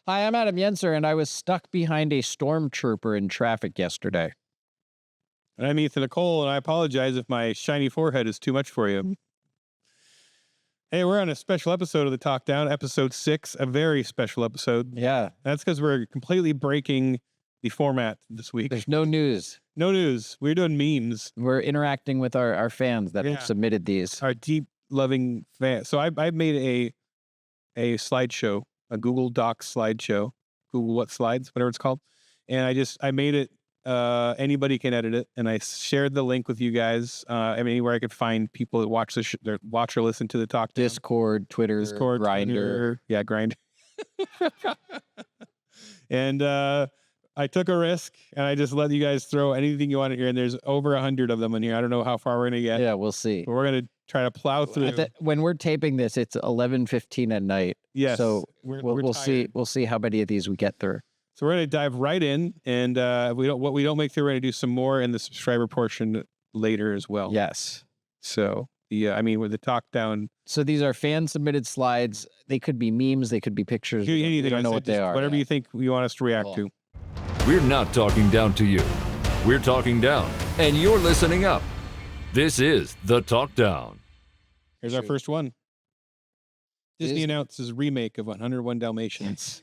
Hi, I'm Adam Yenser, and I was stuck behind a stormtrooper in traffic yesterday. And I'm Ethan Nicole, and I apologize if my shiny forehead is too much for you. Hey, we're on a special episode of the Talk Down, episode 6, a very special episode. Yeah. That's because we're completely breaking the format this week. There's no news. No news. We're doing memes. We're interacting with our fans that have submitted these. Our deep, loving fans. So I made a slideshow, a Google Docs slideshow, Google What Slides, whatever it's called. And I made it, anybody can edit it. And I shared the link with you guys. Anywhere I could find people that watch watch or listen to the Talk Down. Discord, Twitter, Grindr. Yeah, Grindr. And I took a risk, and I just let you guys throw anything you want to hear. And there's over 100 of them in here. I don't know how far we're going to get. Yeah, we'll see. But we're going to try to plow through. When we're taping this, it's 11:15 at night. Yes. So we'll see. We'll see how many of these we get through. So we're going to dive right in, and what we don't make through, we're going to do some more in the subscriber portion later as well. Yes. So with the Talk Down. So these are fan submitted slides. They could be memes. They could be pictures. Anything. We don't know what they are. Whatever you think you want us to react to. We're not talking down to you. We're talking down, and you're listening up. This is the Talk Down. Here's our first one. Disney announces remake of 101 Dalmatians.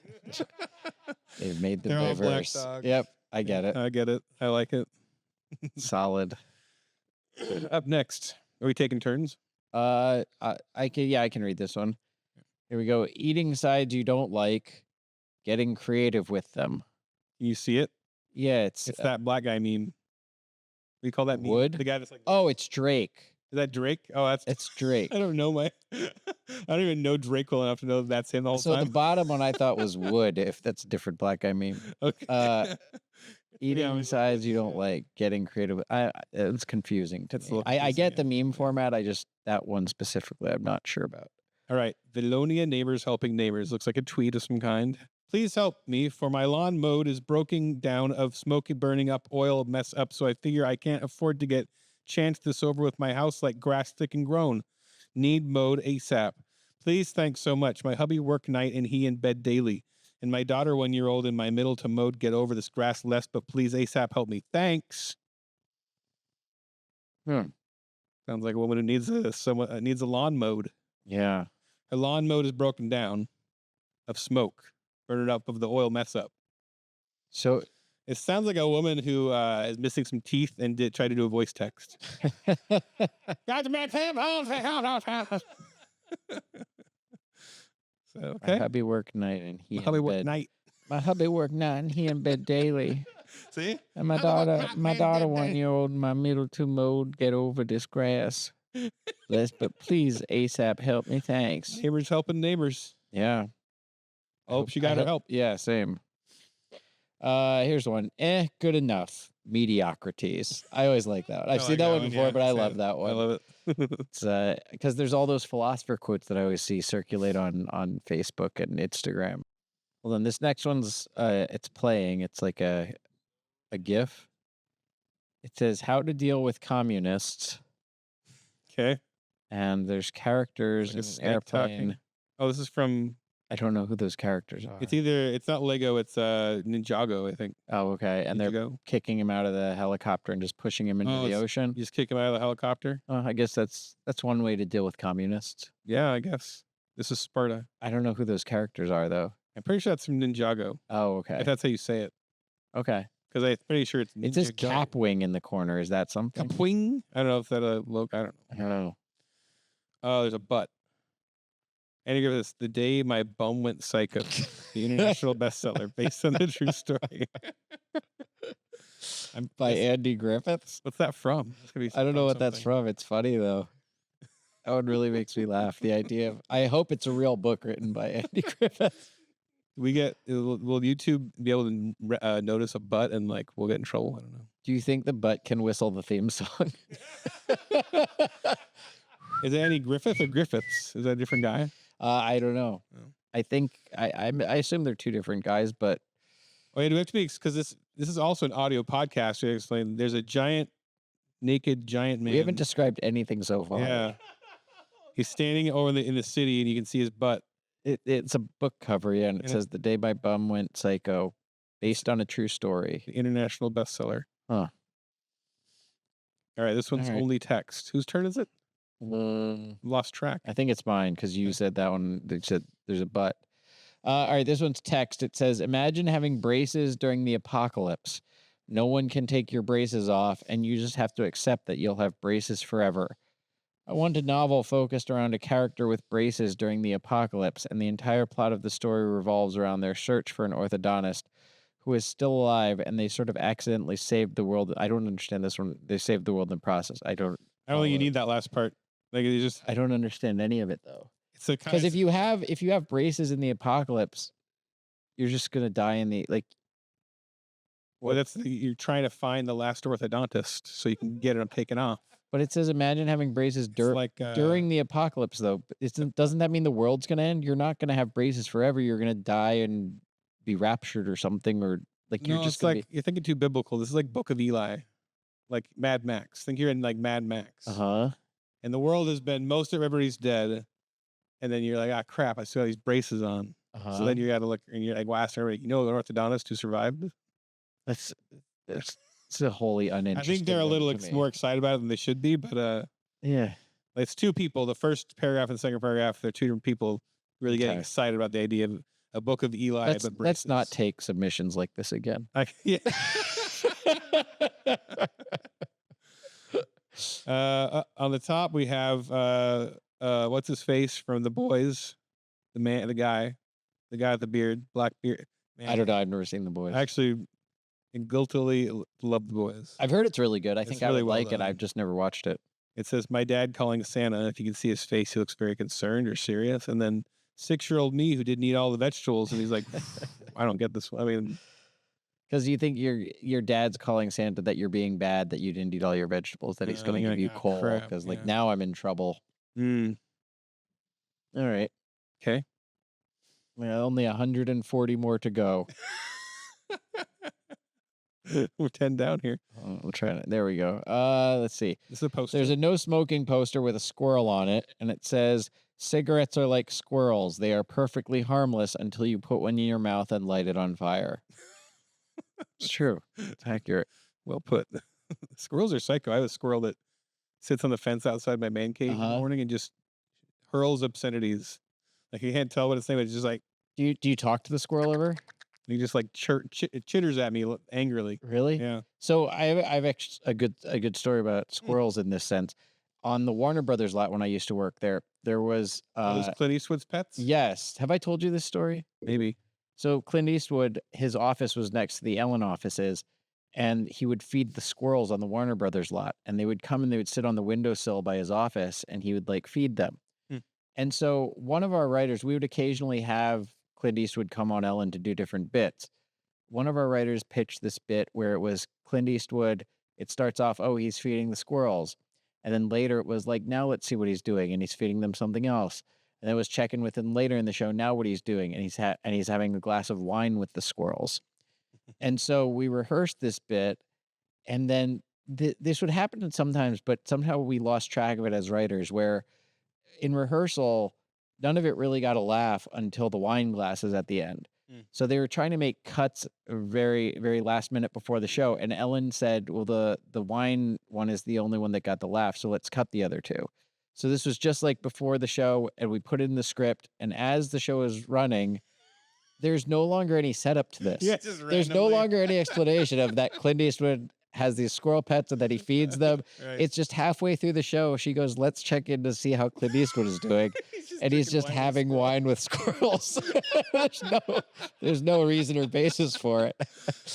They've made them They're all black diverse. dogs. Yep, I get it. I get it. I like it. Solid. Up next, are we taking turns? I can read this one. Here we go. Eating sides you don't like, getting creative with them. Can you see it? Yeah, it's that black guy meme. What do you call that meme? Wood? The guy that's like... Oh, it's Drake. Is that Drake? Oh, it's Drake. I don't know I don't even know Drake well enough to know that's him the whole time. So the bottom one I thought was Wood, if that's a different black guy meme. Okay. Eating sides you don't like, getting creative. It's confusing to me. I get the meme format. That one specifically, I'm not sure about. All right. Vilonia Neighbors Helping Neighbors. Looks like a tweet of some kind. Please help me, for my lawn mowed is broken down of smoky burning up oil mess up, so I figure I can't afford to get chance this over with my house like grass thick and grown. Need mowed ASAP. Please, thanks so much. My hubby work night and he in bed daily. And my daughter 1-year-old in my middle to mowed get over this grass less, but please ASAP help me. Thanks. Sounds like a woman who needs a lawn mowed. Yeah. Her lawn mowed is broken down of smoke. Burn it up of the oil mess up. So it sounds like a woman who is missing some teeth and tried to do a voice text. So, okay. My hubby work night and he My hubby in work bed. night. My hubby work night and he in bed daily. See? And my daughter 1-year-old in my middle to mowed get over this grass. But please ASAP help me. Thanks. Neighbors helping neighbors. Yeah. I hope she got her help. Yeah, same. Here's one. Good enough. Mediocrities. I always like that. I've seen that one before, but I love that one. I love it. It's because there's all those philosopher quotes that I always see circulate on Facebook and Instagram. Well, then this next one's it's playing. It's like a GIF. It says how to deal with communists. Okay. And there's characters Like in an airplane. talking. Oh, this is from... I don't know who those characters are. It's not Lego, it's Ninjago, I think. Oh, okay. And they're kicking him out of the helicopter and just pushing him into the ocean. You just kick him out of the helicopter? I guess that's one way to deal with communists. Yeah, I guess. This is Sparta. I don't know who those characters are, though. I'm pretty sure that's from Ninjago. Oh, okay. If that's how you say it. Okay. Because I'm pretty sure it's Ninjago. It says Capwing in the corner. Is that something? Capwing? I don't know if that's a logo. I don't know. Oh, there's a butt. And you give this, The Day My Bum Went Psycho, the international bestseller based on the true story. By Andy Griffiths? What's that from? I don't know what that's from. It's funny, though. That one really makes me laugh. The idea of, I hope it's a real book written by Andy Griffiths. Will YouTube be able to notice a butt and we'll get in trouble? I don't know. Do you think the butt can whistle the theme song? Is it Andy Griffith or Griffiths? Is that a different guy? I don't know. Oh. I think I assume they're two different guys, but do we have to be, because this is also an audio podcast. To explain, there's a naked giant man. We haven't described anything so far. Yeah, he's standing over in the city, and you can see his butt. It's a book cover, yeah, and it And says "The Day My Bum Went Psycho," based on a true story. the international bestseller. Huh. All right, this one's All right. only text. Whose turn is it? Mm, Lost track. I think it's mine because you Okay. said that one. They said there's a but. All right, this one's text. It says, "Imagine having braces during the apocalypse. No one can take your braces off, and you just have to accept that you'll have braces forever. I want a novel focused around a character with braces during the apocalypse, and the entire plot of the story revolves around their search for an orthodontist who is still alive, and they sort of accidentally saved the world." I don't understand this one. They saved the world in the process. I don't think you follow it. need that last part. Like it just I don't understand any of it though. it's a Because if you have braces in the apocalypse, you're just gonna die in the like. well, you're trying to find the last orthodontist so you can get them taken off. But it says, imagine having braces It's like during the apocalypse, though. Doesn't that mean the world's gonna end? You're not gonna have braces forever. You're gonna die and be raptured or something, or like you're no, just it's gonna like you're thinking too biblical. This is like Book of Eli, like Mad Max. Think you're in like Mad Max, be. and the world has been most of everybody's dead, and then you're like, ah, crap, I still have these braces on. So then you got to look, and you're like, well, ask everybody, an orthodontist who survived? That's it's a wholly I uninteresting. think they're a little one to me. more excited about it than they should be, but Yeah. it's two people. The first paragraph and the second paragraph, they're two different people really getting Okay. excited about the idea of a Book of Eli. Let's not take submissions like this again. Yeah. On the top, we have what's his face from The Boys, the guy with the beard, black beard. Man, I don't know. I've never seen The Boys. I actually guiltily love The Boys. I've heard it's really good. I It's think I really would well like it. done. I've just never watched it. It says, "My dad calling Santa. If you can see his face, he looks very concerned or serious." And then 6-year-old me who didn't eat all the vegetables, and he's like, "I don't get this." I mean, Because you think your dad's calling Santa that you're being bad, that you didn't eat all your vegetables, that he's going to you're give you like, "Oh, coal. crap," Because like yeah. now I'm in trouble. All right. Okay. Well, only 140 more to go. We're 10 down here. We'll try it. There we go. Let's see. This is a poster. There's a no smoking poster with a squirrel on it, and it says, "Cigarettes are like squirrels. They are perfectly harmless until you put one in your mouth and light it on fire." It's true. It's accurate. Well put. Squirrels are psycho. I have a squirrel that sits on the fence outside my man cave in the Uh-huh. morning and just hurls obscenities. Like you can't tell what it's saying, but it's just like Do you talk to the squirrel ever? he just like chitters at me angrily. Really? Yeah. So I've actually a good story about squirrels in this sense. On the Warner Brothers lot when I used to work there was Are those Clint Eastwood's pets? yes. Have I told you this story? Maybe. So Clint Eastwood, his office was next to the Ellen offices, and he would feed the squirrels on the Warner Brothers lot, and they would come and they would sit on the windowsill by his office, and he would like feed them. Hmm. And so one of our writers, we would occasionally have Clint Eastwood come on Ellen to do different bits. One of our writers pitched this bit where it was Clint Eastwood. It starts off, oh, he's feeding the squirrels. And then later it was like, now let's see what he's doing. And he's feeding them something else. And then it was checking with him later in the show, now what he's doing. And he's having a glass of wine with the squirrels. And so we rehearsed this bit. And then this would happen sometimes, but somehow we lost track of it as writers, where in rehearsal, none of it really got a laugh until the wine glasses at the end. So they were trying to make cuts very, very last minute before the show. And Ellen said, well, the wine one is the only one that got the laugh. So let's cut the other two. So this was just like before the show, and we put it in the script. And as the show is running, there's no longer any setup to this. Yeah, just There's no randomly. longer any explanation of that Clint Eastwood has these squirrel pets and that he feeds them. Right. It's just halfway through the show, she goes, let's check in to see how Clint Eastwood is doing. And he's just having wine with squirrels. there's no reason or basis for it.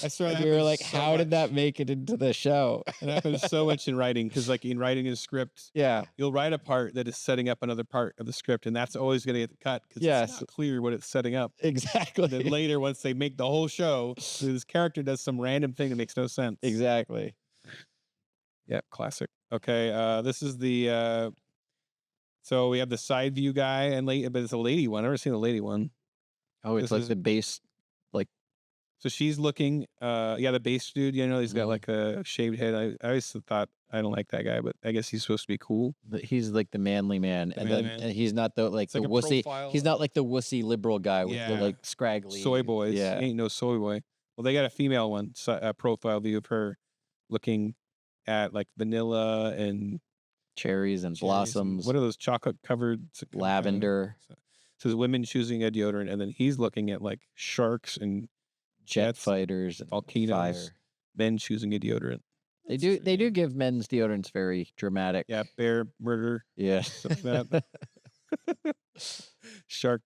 I swear And that we were happens like, so how did much. that make it into the show? It happens so much in writing because, like, in writing a script, Yeah. you'll write a part that is setting up another part of the script, and that's always going to get cut because Yes. it's not clear what it's setting up. Exactly. Then later, once they make the whole show, this character does some random thing that makes no sense. Exactly. Yeah, classic. Okay, this is the so we have the side view guy and but it's a lady one. I've never seen a lady one. Oh, it's This like is- the base, like So she's looking, the bass dude, he's got like a shaved head. I always thought I don't like that guy, but I guess he's supposed to be cool. He's like the manly man, The manly man. and he's not the It's the like a wussy. profile. He's not like the wussy liberal guy with the Yeah. like scraggly Soy boys. Yeah, Ain't no soy boy. Well, they got a female one, a profile view of her looking at like vanilla and cherries and cherries and- blossoms, what are those chocolate covered? lavender, Says women choosing a deodorant, and then he's looking at like sharks and jet jets, fighters, and volcanoes. fire. Men choosing a deodorant. They do give men's deodorants very dramatic. Yeah, bear murder, Yeah. stuff like that. Shark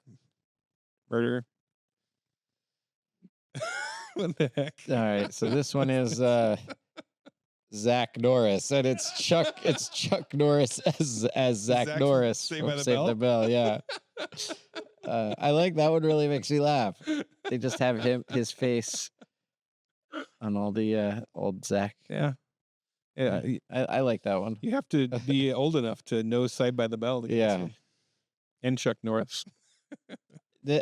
murder. What the heck? All right, so this one is Zach Norris, and it's Chuck Norris as Zach Zach Norris Saved from by the Save Bell? the Bell. Yeah, I like that one. Really makes me laugh. They just have his face on all the old Zach. Yeah. Yeah, I like that one. you have to be old enough to know Saved by the Bell. To get this Yeah. one. And Chuck Norris.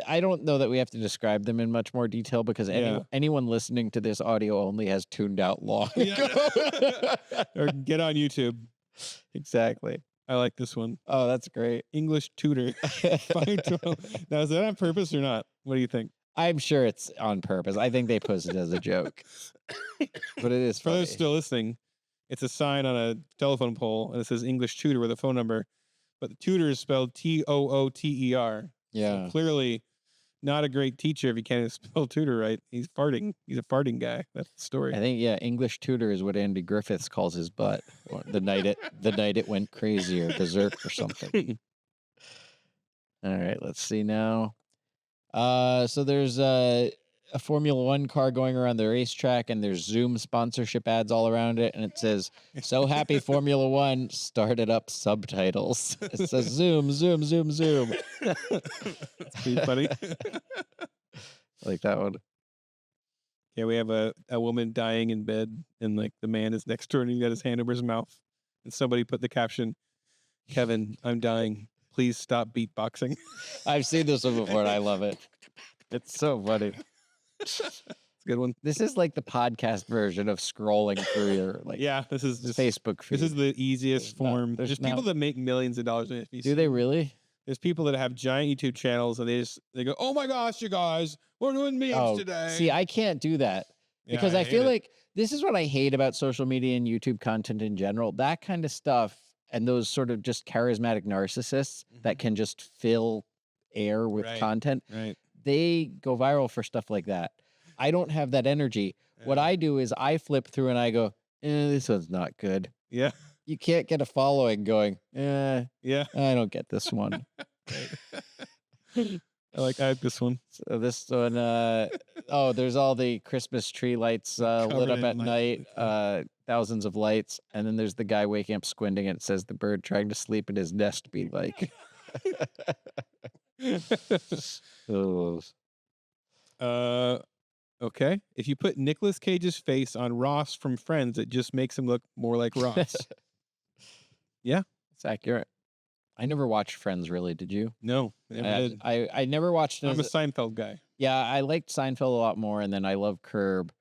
I don't know that we have to describe them in much more detail because Yeah. anyone listening to this audio only has tuned out long ago. Or get on YouTube. Exactly. I like this one. Oh, that's great. English tutor. Find 12. Now, is that on purpose or not? What do you think? I'm sure it's on purpose. I think they posted it as a joke, but it is For funny. those still listening, it's a sign on a telephone pole and it says English tutor with a phone number, but the tutor is spelled Tooter. Yeah. So clearly not a great teacher if you can't spell tutor right. He's farting. He's a farting guy. That's the story. I think English tutor is what Andy Griffiths calls his butt. Or the night it went crazy or berserk or something. All right, let's see now. So there's a Formula One car going around the racetrack, and there's Zoom sponsorship ads all around it, and it says, "So happy Formula One started up subtitles." It says Zoom, Zoom, Zoom, Zoom. That's pretty funny. Like that one. Yeah, we have a woman dying in bed, and like the man is next to her, and he got his hand over his mouth, and somebody put the caption, "Kevin, I'm dying. Please stop beatboxing." I've seen this one before, and I love it. It's so funny. It's a good one. This is like the podcast version of scrolling through your Yeah, this is just Facebook feed. This is the easiest There's not- form. there's There's not- people that make millions of dollars. If you Do see they them. really? There's people that have giant YouTube channels, and they go, "Oh my gosh, you guys, we're doing memes today." See, I can't do that Yeah, because I hate feel it. like this is what I hate about social media and YouTube content in general. That kind of stuff and those sort of just charismatic narcissists that can just fill air with Right. content, Right. they go viral for stuff like that. I don't have that energy. What Yeah. I do is I flip through and I go, this one's not good. Yeah. You can't get a following going, Yeah. I don't get this one. I like this one. So this one, there's all the Christmas tree lights lit Covered up in at lights. night, thousands of lights, and then there's the guy waking up squinting, and it says the bird trying to sleep in his nest be like. Oh. Okay. If you put Nicolas Cage's face on Ross from Friends, it just makes him look more like Ross. It's accurate. I never watched Friends, really. Did you? No, never did. I never watched it. I'm a as Seinfeld guy. Yeah, I liked Seinfeld a lot more, and then I love Curb.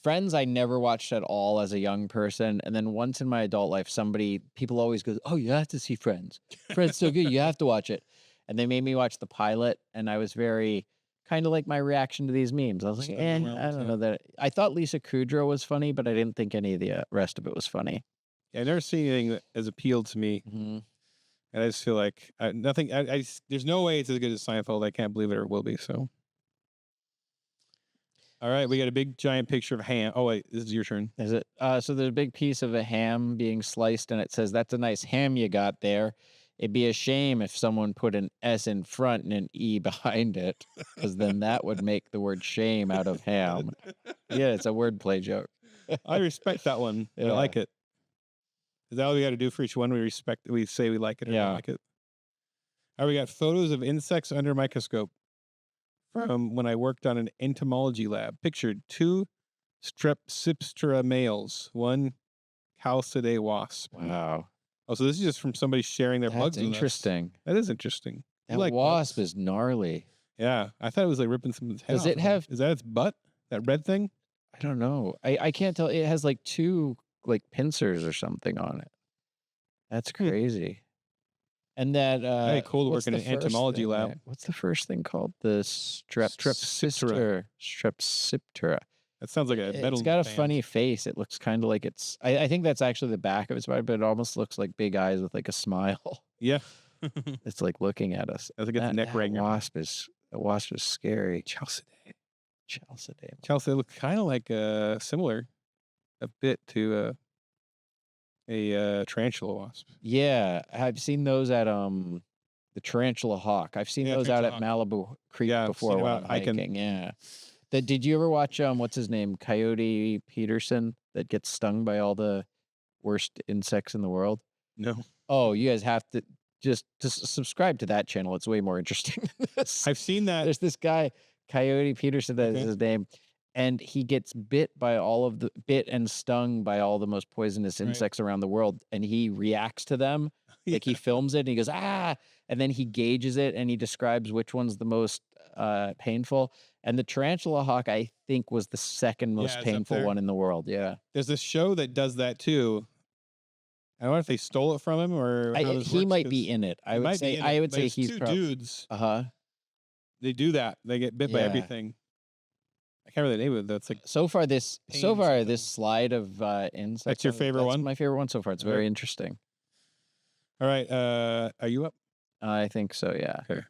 Friends, I never watched at all as a young person, and then once in my adult life, people always go, "Oh, you have to see Friends. Friends so good, you have to watch it." And they made me watch the pilot, and I was very kind of like my reaction to these memes. I was like, Stuck around, I don't yeah. know that. I thought Lisa Kudrow was funny, but I didn't think any of the rest of it was funny. Yeah, I've never seen anything that has appealed to me, Mm-hmm. and I just feel like nothing. There's no way it's as good as Seinfeld. I can't believe it or will be. So, all right, we got a big giant picture of ham. Oh wait, this is your turn. Is it? So there's a big piece of a ham being sliced, and it says, "That's a nice ham you got there. It'd be a shame if someone put an S in front and an E behind it, because then that would make the word shame out of ham." Yeah, it's a wordplay joke. I respect that one. I Yeah. like it. Is that all we got to do for each one? We say we like it or Yeah. don't like it. All right, we got photos of insects under a microscope from when I worked on an entomology lab. Pictured 2 Strepsiptera males, 1 Chalcidae wasp. Wow, Oh, so this is just from somebody sharing their bugs that's with us. interesting. That is interesting. You That like wasp bugs? is gnarly. Yeah, I thought it was like ripping someone's head Does off it or have- something. Is that its butt? That red thing? I don't know. I can't tell. It has like 2 like pincers or something on it. That's crazy. And that Hey, cool to what's work in the an first entomology thing lab. there? What's the first thing called? The Strepsiptera. Strepsiptera. That sounds like a metal It's got a band. funny face. It looks kind of like it's. I think that's actually the back of its body, but it almost looks like big eyes with like a smile. Yeah. It's like looking at us. I think it's neck wrangler. The wasp is scary. Chalcidae. Chalcidae. They look kind of like similar a bit to a tarantula wasp. Yeah, I've seen those at the tarantula hawk. I've seen those out at Malibu Creek before when I'm hiking. Yeah. Did you ever watch what's his name? Coyote Peterson that gets stung by all the worst insects in the world? No. Oh, you guys have to just subscribe to that channel. It's way more interesting than this. I've seen that. There's this guy, Coyote Peterson, that is his name, and he gets bit and stung by all the most poisonous insects around the world, and he reacts to them. Like he films it and he goes, ah, and then he gauges it and he describes which one's the most painful. And the tarantula hawk, I think, was the second most painful one in the world. Yeah. There's this show that does that too. I don't know if they stole it from him or he might be in it. I would say he's two dudes. They do that. They get bit by everything. I can't remember the name of it. That's like so far this slide of insects. That's your favorite one? My favorite one so far. It's very interesting. All right. Are you up? I think so, yeah. Okay.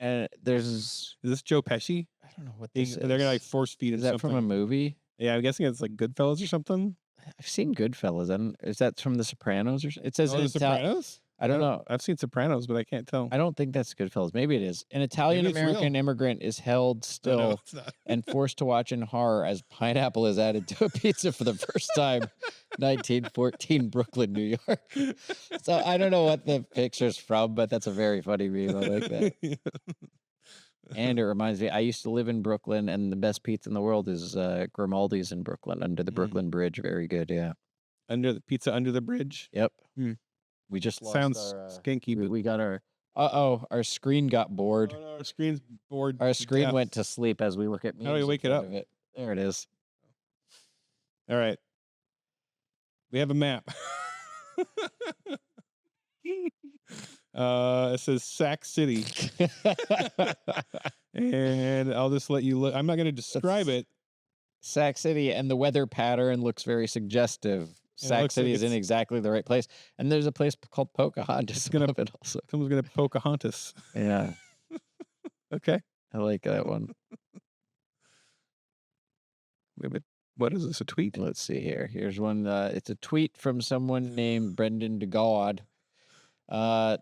And is this Joe Pesci? I don't know what this is. They're gonna like force feed him. Is that something. from a movie? Yeah, I'm guessing it's like Goodfellas or something. I've seen Goodfellas. And is that from The Sopranos or it says The Sopranos? I don't know. I've seen Sopranos, but I can't tell. I don't think that's Goodfellas. Maybe it is. An Italian-American immigrant is held still and forced to watch in horror as pineapple is added to a pizza for the first time. 1914, Brooklyn, New York. So I don't know what the picture's from, but that's a very funny meme. I like that. And it reminds me, I used to live in Brooklyn, and the best pizza in the world is Grimaldi's in Brooklyn, under the Brooklyn Bridge. Very good, yeah. Under the bridge? Yep. We just sounds skanky. We got our our screen got bored. Oh, no, our screen's bored. Our screen went to sleep as we look at me. How do we wake it up? There it is. All right. We have a map. It says Sac City. And I'll just let you look. I'm not going to describe it. Sac City, and the weather pattern looks very suggestive. Sac City is in exactly the right place. And there's a place called Pocahontas. Someone's going to Pocahontas. Yeah. Okay. I like that one. What is this, a tweet? Let's see here. Here's one. It's a tweet from someone named Brendan DeGaud. I've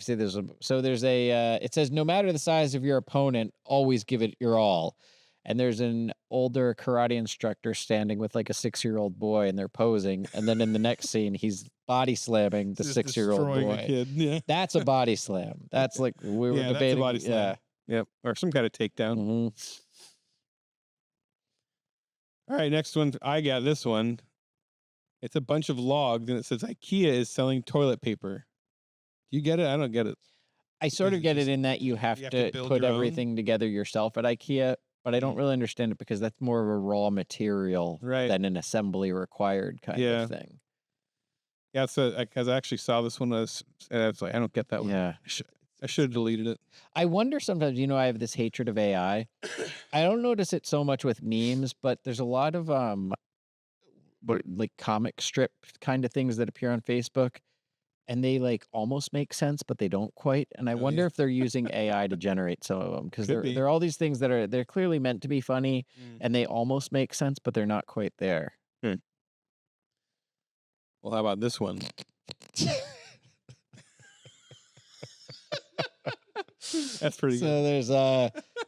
seen this one. So there's it says, no matter the size of your opponent, always give it your all. And there's an older karate instructor standing with like a 6-year-old boy, and they're posing. And then in the next scene, he's body slamming the 6-year-old boy. Kid. Yeah. That's a body slam. That's like we were debating. That's a body slam. Yeah. Yep. Or some kind of takedown. Mm-hmm. All right, next one. I got this one. It's a bunch of logs, and it says IKEA is selling toilet paper. Do you get it? I don't get it. I sort of get it in that you have to put everything together yourself at IKEA, but I don't really understand it because that's more of a raw material than an assembly required kind of thing. Yeah, so because I actually saw this one, I was like, I don't get that one. Yeah. I should have deleted it. I wonder sometimes, I have this hatred of AI. I don't notice it so much with memes, but there's a lot of like comic strip kind of things that appear on Facebook, and they like almost make sense, but they don't quite. And I wonder if they're using AI to generate some of them, because there are all these things that they're clearly meant to be funny, and they almost make sense, but they're not quite there. Well, how about this one? That's pretty good. So there's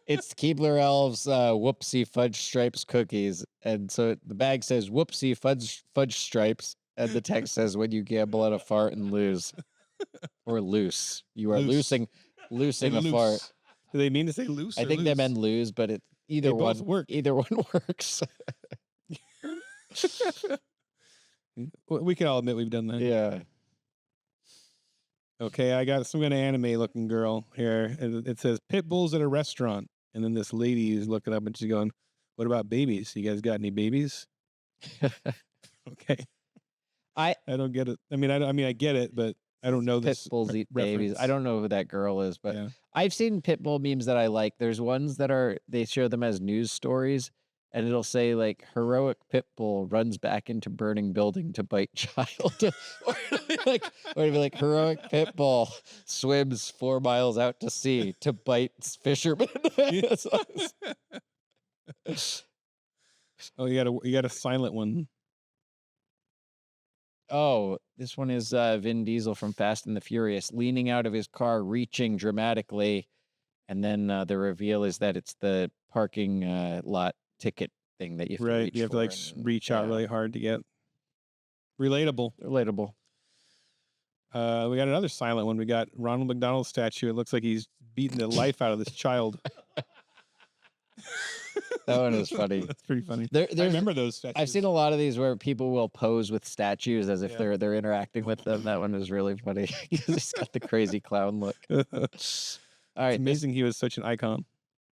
it's Keebler Elves Whoopsie Fudge Stripes cookies, and so the bag says Whoopsie Fudge Stripes, and the text says, when you gamble on a fart and lose, or loose, you are loosing a fart. Do they mean to say loose? I think they meant lose, but either one works. We can all admit we've done that. Yeah. Okay, I got some kind of anime looking girl here. It says pit bulls at a restaurant. And then this lady is looking up and she's going, "What about babies? You guys got any babies?" Okay. I I don't get it. I mean, I get it, but I don't know Pit this bulls eat babies. I don't know who that girl is, but Yeah. I've seen pit bull memes that I like. There's ones that they show them as news stories, and it'll say like heroic pit bull runs back into burning building to bite child, or it'll be like heroic pit bull swims 4 miles out to sea to bite fisherman. Oh, you got a silent one. Oh, this one is Vin Diesel from Fast and the Furious leaning out of his car, reaching dramatically. And then the reveal is that it's the parking lot ticket thing that you have to reach You have to like reach out really hard to get. Relatable. Relatable. We got another silent one. We got Ronald McDonald's statue. It looks like he's beating the life out of this child. That one is funny. That's pretty funny. I remember those statues. I've seen a lot of these where people will pose with statues as if they're interacting with them. That one is really funny. He's got the crazy clown look. All right, it's amazing he was such an icon.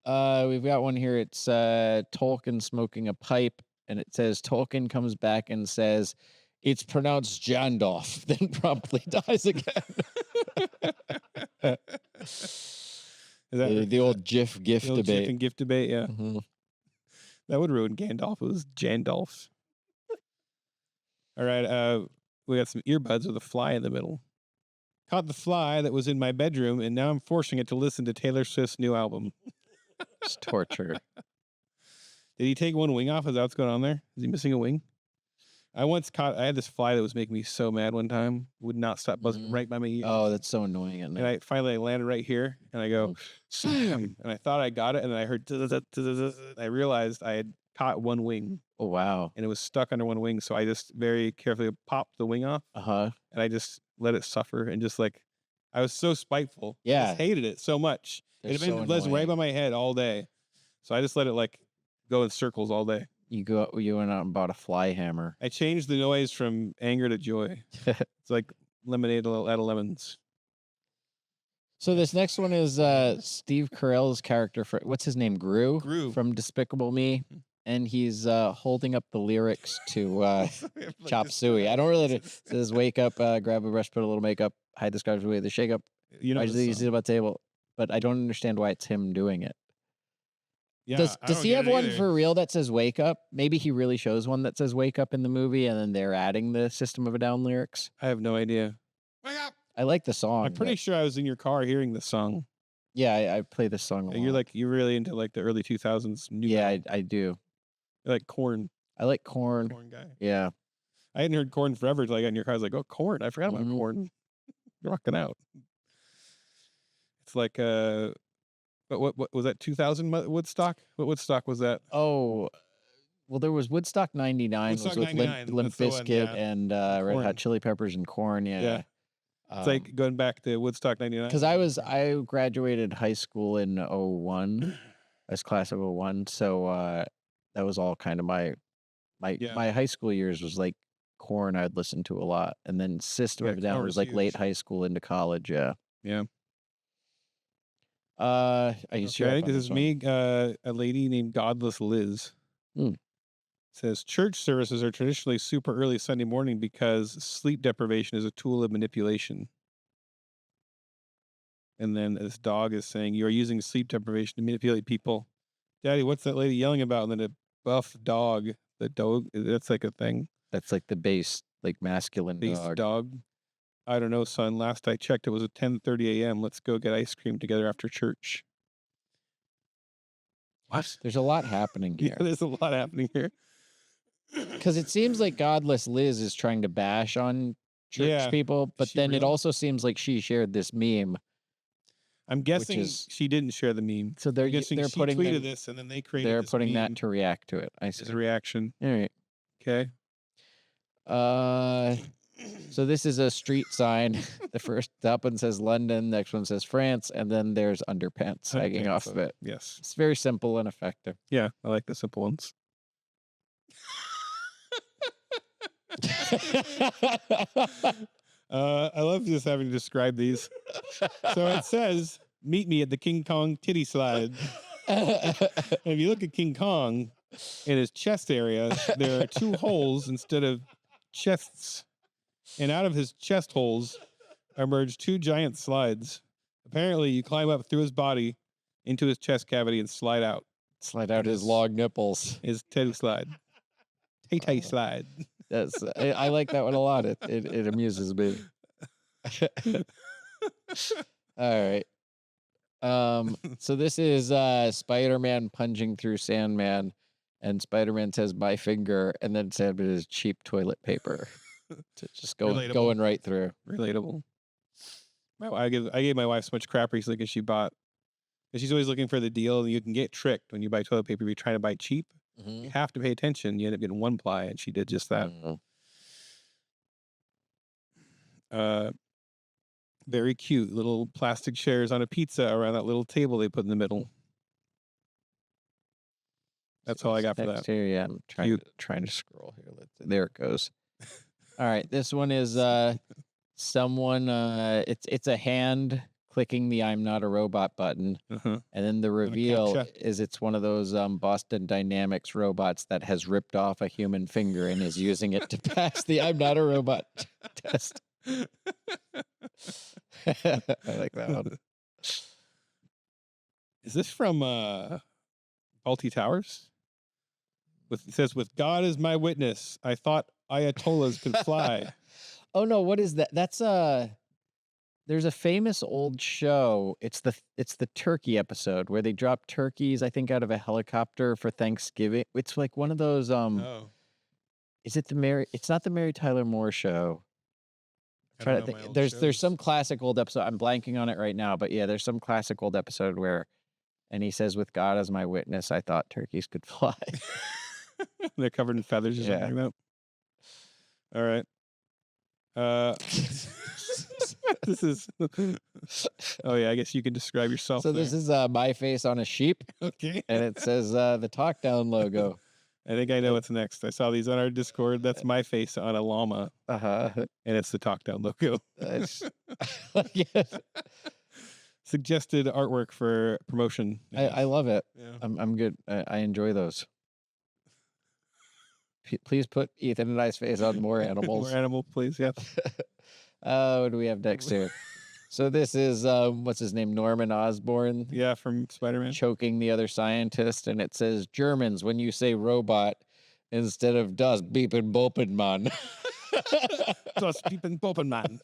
We've got one here. It's Tolkien smoking a pipe, and it says Tolkien comes back and says, "It's pronounced Jandalf," then promptly dies again. Is that the old GIF debate. GIF and GIF debate, yeah. Mm-hmm. That would ruin Gandalf. It was Jandalf. All right, we got some earbuds with a fly in the middle. Caught the fly that was in my bedroom, and now I'm forcing it to listen to Taylor Swift's new album. It's torture. Did he take one wing off? Is that what's going on there? Is he missing a wing? I had this fly that was making me so mad one time. Would not stop buzzing right by my ear. Oh, that's so annoying. And I finally landed right here, and I go, Sam! And I thought I got it, and then I heard, I realized I had caught one wing. Oh, wow. And it was stuck under one wing, so I just very carefully popped the wing off. Uh-huh. And I just let it suffer, and just like, I was so spiteful. Yeah. I just hated it so much. They're It had been buzzing right by my head all day. So I just let it like go in circles all day. You went out and bought a fly hammer. I changed the noise from anger to joy. It's like lemonade out of lemons. So this next one is Steve Carell's character what's his name? Gru from Despicable Me, and he's holding up the lyrics to Chop Suey. I don't really. It says wake up, grab a brush, put a little makeup, hide the scars away, the shake up. You know, I just about the table, but I don't understand why it's him doing it. Yeah, does he have one for real that says wake up? Maybe he really shows one that says wake up in the movie, and then they're adding the System of a Down lyrics. I have no idea. Wake up! I like the song. I'm pretty sure I was in your car hearing the song. Yeah, I play this song a lot. You're really into like the early 2000s new. Yeah, I do. I like Korn. I like Korn. Korn guy. Yeah. I hadn't heard Korn forever. Like in your car, I was like, oh, Korn. I forgot about Korn. Rocking out. It's like what was that? 2000 Woodstock? What Woodstock was that? Oh, well, there was Woodstock '99. Woodstock was with 99, Limp Bizkit and Red Korn. Hot Chili Peppers and Korn. Yeah. It's like going back to Woodstock '99. Because I graduated high school in 01. I was class of 01, so that was all kind of my high school years was like Korn. I'd listen to a lot, and then System of a Down was like late high school into college. Yeah. Yeah. Are you sure? I think this is me. A lady named Godless Liz says church services are traditionally super early Sunday morning because sleep deprivation is a tool of manipulation. And then this dog is saying you are using sleep deprivation to manipulate people. Daddy, what's that lady yelling about? And then a buff dog. The dog. That's like a thing. That's like the base, like masculine Base dog. I don't know, son. Last I checked, it was at 10:30 a.m. Let's go get ice cream together after church. What? There's a lot happening here. Yeah, there's a lot happening here. Because it seems like Godless Liz is trying to bash on church people, but then it also seems like she shared this meme. I'm guessing she didn't share the meme. So they're putting tweeted this, and then they created. They're this putting meme that to react to it. I see. As a reaction. All right. Okay. So this is a street sign. The first top one says London, next one says France, and then there's underpants hanging off of it. Yes. It's very simple and effective. Yeah, I like the simple ones. I love just having to describe these. So it says, meet me at the King Kong titty slide. if you look at King Kong, in his chest area, there are 2 holes instead of chests. And out of his chest holes emerge 2 giant slides. Apparently, you climb up through his body into his chest cavity and slide out. Slide out his long nipples. His tattoo slide. Tay slide. That's I like that one a lot. It amuses me. All right. So this is Spider-Man punching through Sandman, and Spider-Man says my finger, and then Sandman is cheap toilet paper. To just going right through. Relatable. I gave my wife so much crap recently because she's always looking for the deal, and you can get tricked when you buy toilet paper. You're trying to buy cheap. Mm-hmm. You have to pay attention. You end up getting 1 ply, and she did just that. Mm-hmm. Very cute little plastic chairs on a pizza around that little table they put in the middle. That's all I got for that. Here, yeah, I'm trying to scroll here. There it goes. All right, this one is someone. It's a hand clicking the "I'm not a robot" button, and then the reveal is it's one of those Boston Dynamics robots that has ripped off a human finger and is using it to pass the "I'm not a robot" test. I like that one. Is this from Faulty Towers? It says, "With God as my witness, I thought Ayatollahs could fly." Oh no, what is that? That's there's a famous old show. It's the turkey episode where they drop turkeys, I think, out of a helicopter for Thanksgiving. It's like one of those is it it's not the Mary Tyler Moore show. Try to think. There's some classic old episode. I'm blanking on it right now, but yeah, there's some classic old episode where, and he says, "With God as my witness, I thought turkeys could fly." They're covered in feathers or something like that. All right. This is. Oh yeah, I guess you can describe yourself. So this is my face on a sheep. Okay. And it says the Talk Down logo. I think I know what's next. I saw these on our Discord. That's my face on a llama. And it's the Talk Down logo. Suggested artwork for promotion. I love it. Yeah. I'm good. I enjoy those. Please put Ethan and I's face on more animals. More animal, please. Yeah. What do we have next here? So this is what's his name? Norman Osborn. Yeah, from Spider-Man. Choking the other scientist, and it says Germans when you say robot instead of das beepen bopen man. Das beepen bopen man.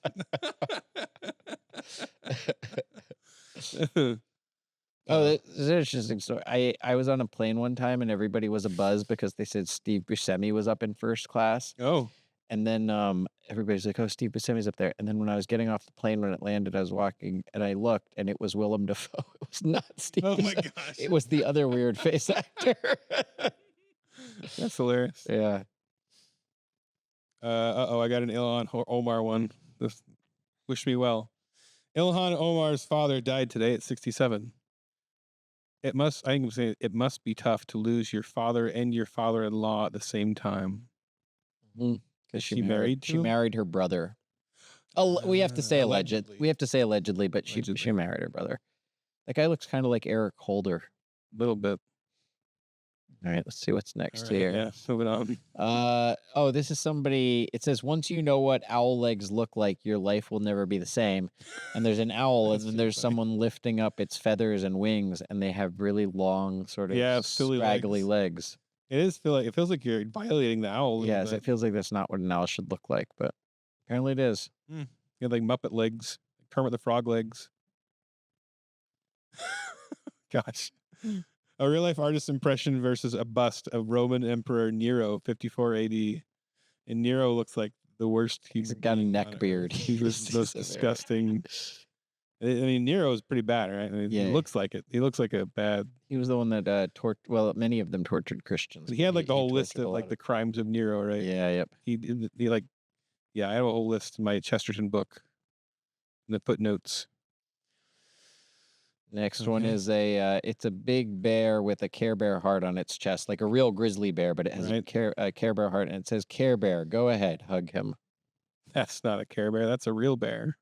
Oh, this is an interesting story. I was on a plane one time and everybody was abuzz because they said Steve Buscemi was up in first class. Oh. And then everybody's like, "Oh, Steve Buscemi's up there." And then when I was getting off the plane when it landed, I was walking and I looked and it was Willem Dafoe. It was not Steve. Oh my Buscemi. gosh! It was the other weird face actor. That's hilarious. Yeah. I got an Ilhan Omar one. Wish me well. Ilhan Omar's father died today at 67. I think I'm saying it must be tough to lose your father and your father-in-law at the same time. Because she married her brother. We have to say allegedly. We have to say allegedly, but she married her brother. That guy looks kind of like Eric Holder. A little bit. All right, let's see what's next here. Yeah, moving on. This is somebody. It says, once you know what owl legs look like, your life will never be the same. And there's an owl, and then there's someone lifting up its feathers and wings, and they have really long, sort of scraggly legs. It feels like you're violating the owl. Yes, it feels like that's not what an owl should look like, but apparently it is. You have like Muppet legs, Kermit the Frog legs. Gosh. A real-life artist impression versus a bust of Roman Emperor Nero, 54 AD. And Nero looks like the worst. He's got a neck beard. He was the most disgusting. I mean, Nero is pretty bad, right? I mean, He looks like it. He looks like a bad. He was the one that many of them tortured Christians. He had like the whole list of like the crimes of Nero, right? Yeah, yep. I have a whole list in my Chesterton book. And I put notes. Next one is it's a big bear with a Care Bear heart on its chest, like a real grizzly bear, but it has a Care Bear heart, and it says, "Care Bear, go ahead, hug him." That's not a Care Bear. That's a real bear.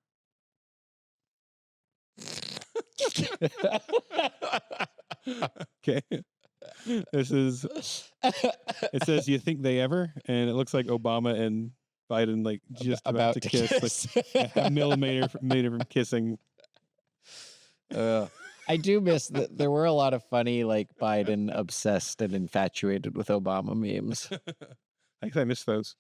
Okay. This is. It says, "You think they ever?" And it looks like Obama and Biden like just about to kiss. Like a millimeter from kissing. I do miss that there were a lot of funny like Biden obsessed and infatuated with Obama memes I guess I miss those.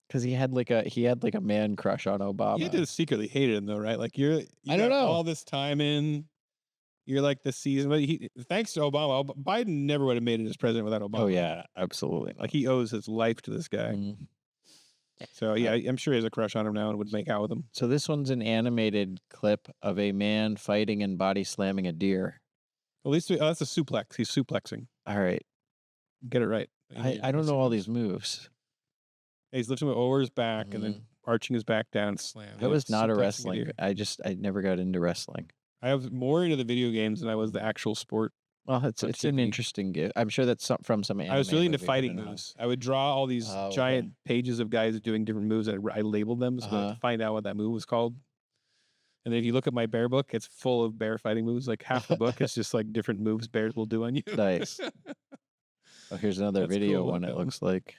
because he had like a man crush on Obama. You did secretly hated him though, right? Like you I don't got know. all this time in. You're like the season, but thanks to Obama, Biden never would have made it as president without Obama. Oh yeah, absolutely. Like he owes his life to this guy. Mhm. So yeah, I'm sure he has a crush on him now and would make out with him. So this one's an animated clip of a man fighting and body slamming a deer. At least that's a suplex. He's suplexing. All right, Get it right. I don't know all these moves. He's lifting over his back and then arching his back down. Slam. That was not a Suplexing wrestling. deer. I never got into wrestling. I was more into the video games than I was the actual sport. Well, it's an technique. interesting gift. I'm sure that's from some anime. I was really into movie, fighting but no. moves. I would draw all these Oh, okay. giant pages of guys doing different moves, and I labeled them so that to find out what that move was called. And then if you look at my bear book, it's full of bear fighting moves. Like half the book is just like different moves bears will do on you. Nice. Oh, here's another That's video cool, one. that It one. looks like.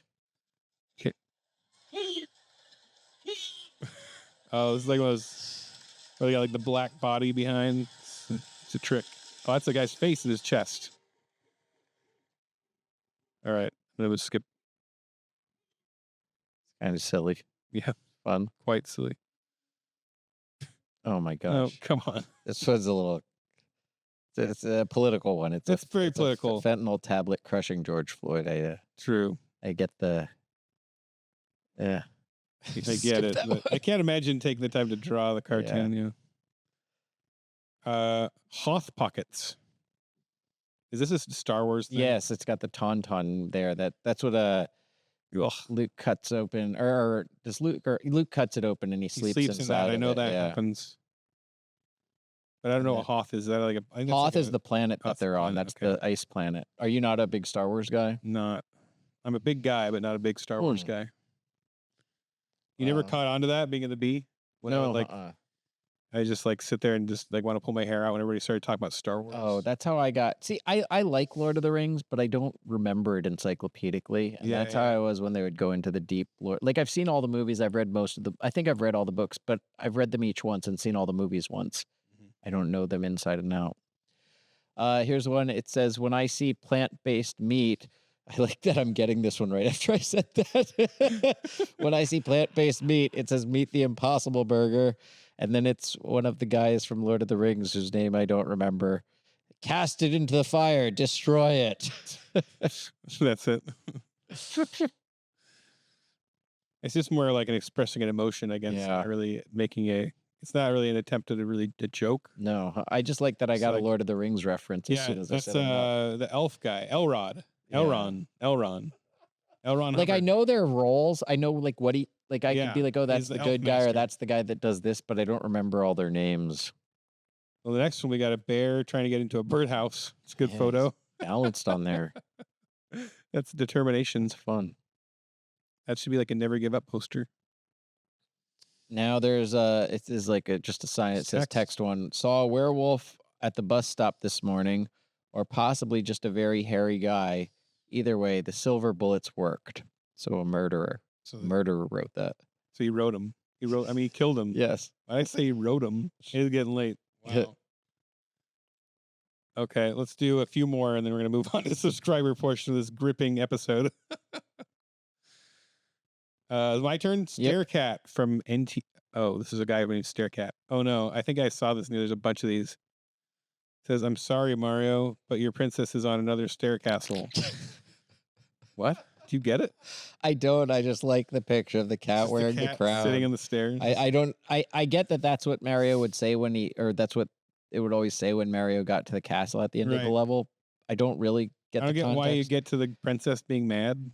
Oh, it's like one of those where they got like the black body behind. It's a trick. Oh, that's the guy's face and his chest. All right, I'm gonna skip. Kind of silly. Yeah, Fun. quite silly. Oh my Oh, gosh. come on. This one's a little. It's a political one. It's very a political. fentanyl tablet crushing George Floyd. True. I get the. Yeah. I get it. But I can't imagine taking the time to draw the cartoon. Yeah. Hoth pockets. Is this a Star Wars thing? Yes, it's got the tauntaun there. That's what Luke cuts open, or does Luke cuts it open and he He sleeps sleeps in inside that. I of know it, that yeah. happens. But I don't know Yeah. what Hoth is. Is that like a I think that's Hoth like is the planet that Hoth's they're on. planet, That's the ice planet. Are you not a big Star Wars guy? not. I'm a big guy, but not a big Star Wars guy. You never Wow. caught on to that being in the bee? When I would, No, like I just like sit there and just like want to pull my hair out when everybody started talking about Star Wars. Oh, that's how I got. See, I like Lord of the Rings, but I don't remember it encyclopedically. And Yeah, that's how I was when they would go into the deep lore. Like I've seen all the movies, I've read most of the. I think I've read all the books, but I've read them each once and seen all the movies once. I don't know them inside and out. Here's one. It says, "When I see plant-based meat." I like that I'm getting this one right after I said that. When I see plant-based meat, it says "Meet the Impossible Burger." And then it's one of the guys from Lord of the Rings, whose name I don't remember. Cast it into the fire, destroy it. That's it. It's just more like an expressing an emotion against Yeah. not really making a. It's not really an attempt at a joke. No, I just like that I It's got like- a Lord of the Rings reference as Yeah, soon as I that's said it. the elf guy, Elrod, Yeah. Elron. Like I Hubbard. know their roles. I know like what he like. I Yeah, could be like, oh, that's he's the the elf good guy, or master. that's the guy that does this, but I don't remember all their names. Well, the next one we got a bear trying to get into a birdhouse. It's a good Yes. photo. Balanced on there. That's determination. It's fun. That should be like a never give up poster. Now there's it is like just a sign. It says Text. text one. Saw a werewolf at the bus stop this morning, or possibly just a very hairy guy. Either way, the silver bullets worked. So a murderer. So, Murderer wrote that. so he wrote him. He killed him. Yes. I say he wrote him. It's getting late. Wow. Okay, let's do a few more and then we're going to move on to the subscriber portion of this gripping episode. My turn. Staircat from NT. Oh, this is a guy named Staircat. Oh no, I think I saw this. There's a bunch of these. It says, "I'm sorry, Mario, but your princess is on another stair castle." What? Do you get it? I don't. I just like the picture of the cat Just wearing the cat crown. sitting on the stairs. I don't. I get that that's what Mario would say when or that's what it would always say when Mario got to the castle at the end of the Right. level. I don't really get I don't the get context. why you get to the princess being mad.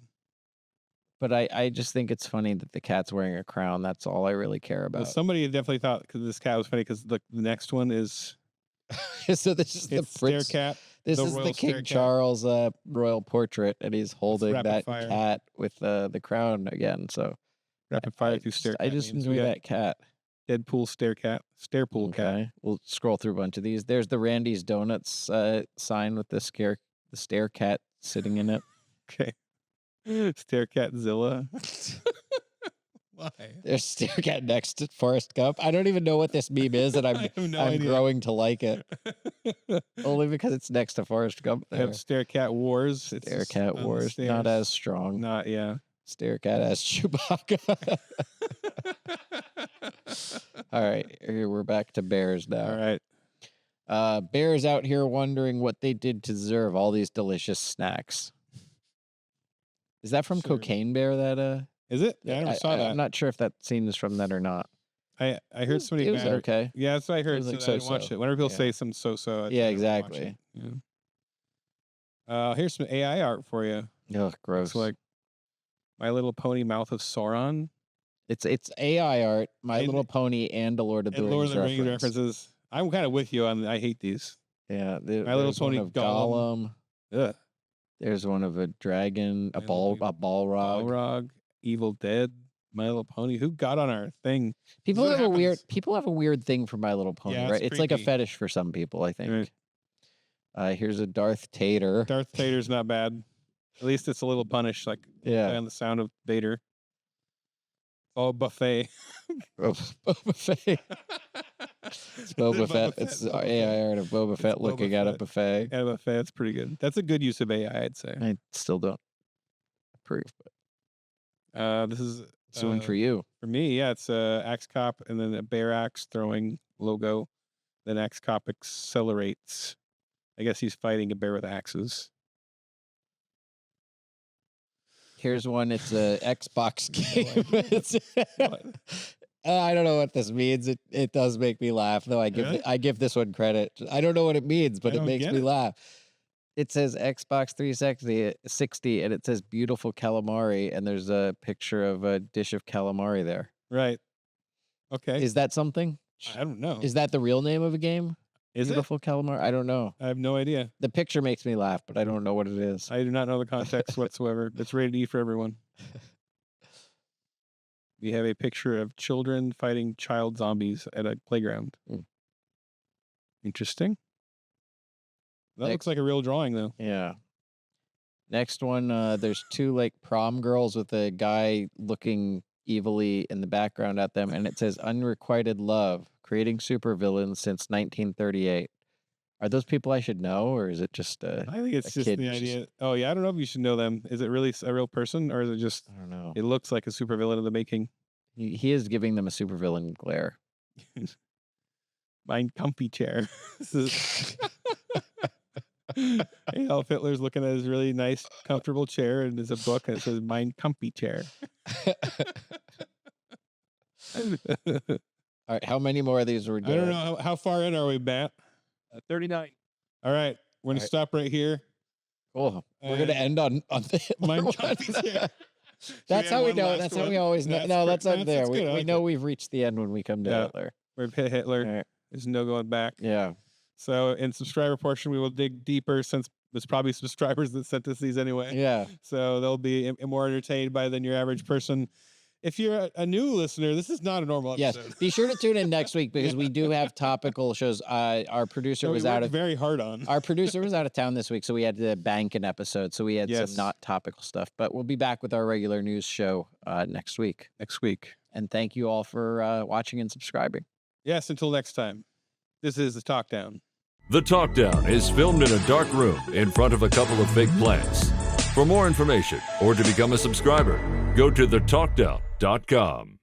But I just think it's funny that the cat's wearing a crown. That's all I really care Well, about. somebody definitely thought because this cat was funny because the next one is So this is the it's prince. Staircat. This the is the royal King Staircat. Charles royal portrait, and he's holding rapid that fire. cat with the crown again. So Rapid fire through Staircat. I just memes. enjoy We got that cat. Deadpool Staircat. Stairpool cat. Okay, we'll scroll through a bunch of these. There's the Randy's Donuts sign with the Staircat sitting in it. Okay. Staircatzilla. Why? There's Staircat next to Forrest Gump. I don't even know what this meme is, and I I'm have no I'm idea. growing to like it only because it's next to Forrest Gump. I have There. Staircat Wars. It's just Staircat on the Wars, not stairs. as strong. Not, yeah. Staircat as Chewbacca. All right, here we're back to bears now. All right. Bears out here wondering what they did to deserve all these delicious snacks. Is that from Sure. Cocaine Bear? That Is it? Yeah, I never saw that. I'm not sure if that scene is from that or not. I heard somebody It was bad. okay. Yeah, that's what I heard. was like so I didn't watch so-so. it. Whenever people Yeah. say some so-so, I Yeah, tend not to watch exactly. it. Yeah. Here's some AI art for you. Ugh, gross. It's like My Little Pony Mouth of Sauron. It's AI art, My And- Little Pony, and a Lord of the And Rings Lord of the Rings reference. references. I'm kind of with you on. I hate these. Yeah, My Little there's one Pony of Gollum. Ugh. There's one of a dragon, My Little Pony Balrog. Balrog, Evil Dead, My Little Pony. Who got on our thing? People This is have what a weird happens. people have a weird thing for My Little Pony, Yeah, right? it's It's like a creepy. fetish for some people, I think. Right. Here's a Darth Tater. Darth Vader's not bad. At least it's a little punished, like Yeah. on the sound of Vader. Oh, buffet. Boba Fett. It's Boba Fett. It's Boba AI art of Boba Fett Boba looking at a Fett. buffet. Yeah, buffet. That's pretty good. That's a good use of AI, I'd say. I still don't approve, but This is it's one for you. for me. Yeah, it's a axe cop and then a bear axe throwing logo. Then axe cop accelerates. I guess he's fighting a bear with axes. Here's one. It's a Xbox game. What? I don't know what this means. It does make me laugh, though. Really? I give this one credit. I don't know what it means, but I it don't makes get me it. laugh. It says Xbox 360, and it says beautiful calamari, and there's a picture of a dish of calamari there. Right. Okay. Is that something? I don't know. Is that the real name of a game? Is it? Beautiful calamari? I don't know. I have no idea. The picture makes me laugh, but I don't know what it is. I do not know the context whatsoever. It's rated E for everyone. We have a picture of children fighting child zombies at a playground. Mm. Interesting. That Next. looks like a real drawing, though. Yeah. Next one, there's two like prom girls with a guy looking evilly in the background at them, and it says unrequited love, creating supervillains since 1938. Are those people I should know, or is it just I think it's a just kid the idea. Oh, yeah. I don't know if you should know them. Is it really a real person, or is it just, I don't know. it looks like a supervillain in the making? He is giving them a supervillain glare. Mein comfy chair. This is- Adolf Hitler's looking at his really nice, comfortable chair, and there's a book, and it says Mein comfy chair. All right, how many more of these were I don't know. How far in are we, Matt? 39. All right. We're going All to right. stop right here. Cool. We're gonna end on the Hitler Mein one. comfy chair. That's how we know. That's how we always know. No, that's up there. That's good. I We like know it. we've reached the end when we come to Yeah. Hitler. We've hit Hitler. All right. There's no going back. Yeah. So in subscriber portion, we will dig deeper since there's probably subscribers that sent us these anyway. Yeah. So they'll be more entertained by than your average person. If you're a new listener, this is not a normal Yes. episode. Be sure to tune in next week because we do have topical shows. Our producer that we was out worked of very hard on. our producer was out of town this week, so we had to bank an episode. So we had Yes. some not topical stuff. But we'll be back with our regular news show next week. Next week. And thank you all for watching and subscribing. Yes, until next time. This is the Talk Down. The Talk Down is filmed in a dark room in front of a couple of fake plants. For more information or to become a subscriber, go to thetalkdown.com.